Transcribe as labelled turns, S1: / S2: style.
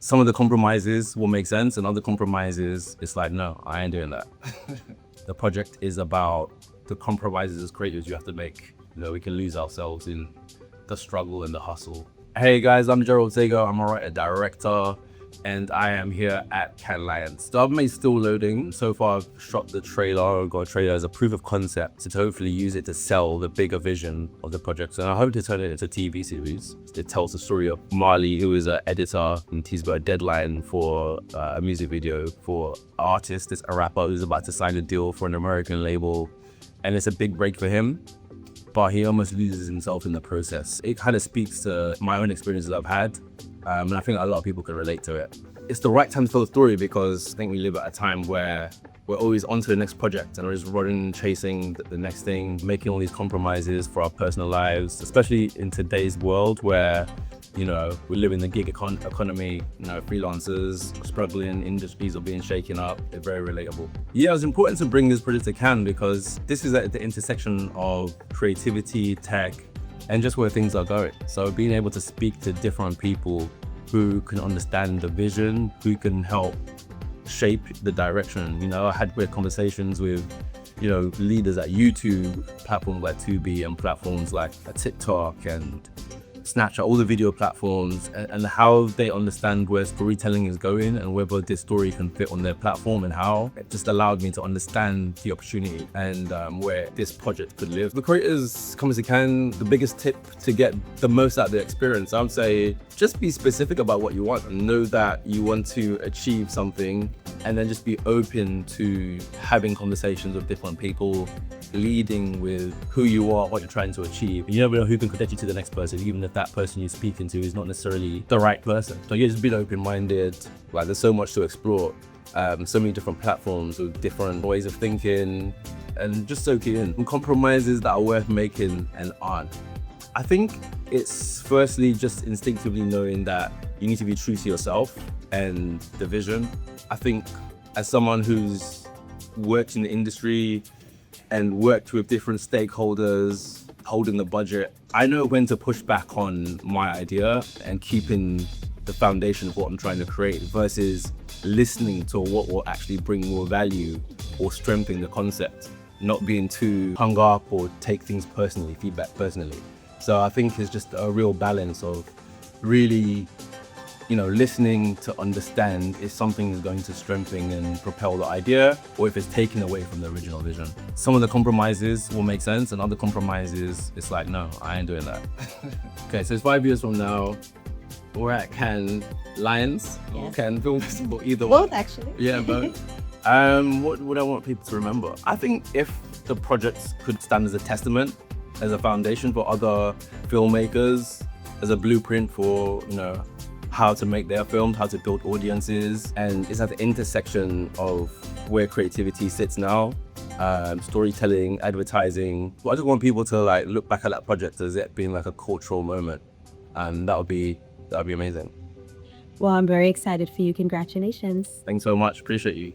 S1: Some of the compromises will make sense, and other compromises, it's like, no, I ain't doing that. The project is about the compromises as creators you have to make. We can lose ourselves in the struggle and the hustle. Hey guys, I'm Gerald Sego. I'm a writer director, and I am here at Cannes Lions. The album is still loading. So far, I've shot the trailer, got a trailer as a proof of concept to hopefully use it to sell the bigger vision of the project. And I hope to turn it into a TV series. It tells the story of Marley, who is an editor, and he's got a deadline for a music video for an artist. It's a rapper who's about to sign a deal for an American label, and it's a big break for him, but he almost loses himself in the process. It kind of speaks to my own experiences I've had, and I think a lot of people can relate to it. It's the right time to tell the story because I think we live at a time where we're always on to the next project and we're just running, chasing the next thing, making all these compromises for our personal lives, especially in today's world where we live in the gig economy, freelancers struggling, industries are being shaken up. They're very relatable. Yeah, it was important to bring this project to Cannes because this is at the intersection of creativity, tech, and just where things are going. So being able to speak to different people who can understand the vision, who can help shape the direction. I had great conversations with leaders at YouTube, platforms like Tubi, and platforms like TikTok and Snapchat, all the video platforms, and how they understand where storytelling is going and whether this story can fit on their platform and how. It just allowed me to understand the opportunity and where this project could live. The creators coming to Cannes, the biggest tip to get the most out of the experience, I would say just be specific about what you want and know that you want to achieve something, and then just be open to having conversations with different people, leading with who you are, what you're trying to achieve. You never know who can connect you to the next person, even if that person you're speaking to is not necessarily the right person. So just being open-minded. There's so much to explore. So many different platforms with different ways of thinking, and just soaking in compromises that are worth making and aren't. I think it's firstly just instinctively knowing that you need to be true to yourself and the vision. I think as someone who's worked in the industry and worked with different stakeholders, holding the budget, I know when to push back on my idea and keeping the foundation of what I'm trying to create versus listening to what will actually bring more value or strengthen the concept, not being too hung up or take things personally, feedback personally. So I think it's just a real balance of really listening to understand if something is going to strengthen and propel the idea, or if it's taken away from the original vision. Some of the compromises will make sense, and other compromises, it's like, no, I ain't doing that. Okay, so it's 5 years from now, we're at Cannes Lions, or Cannes Film Festival, either one.
S2: Both, actually.
S1: Yeah, both. What would I want people to remember? I think if the project could stand as a testament, as a foundation for other filmmakers, as a blueprint for, how to make their films, how to build audiences, and it's at the intersection of where creativity sits now, storytelling, advertising. I just want people to look back at that project as it being like a cultural moment, and that would be amazing.
S2: Well, I'm very excited for you. Congratulations.
S1: Thanks so much. Appreciate you.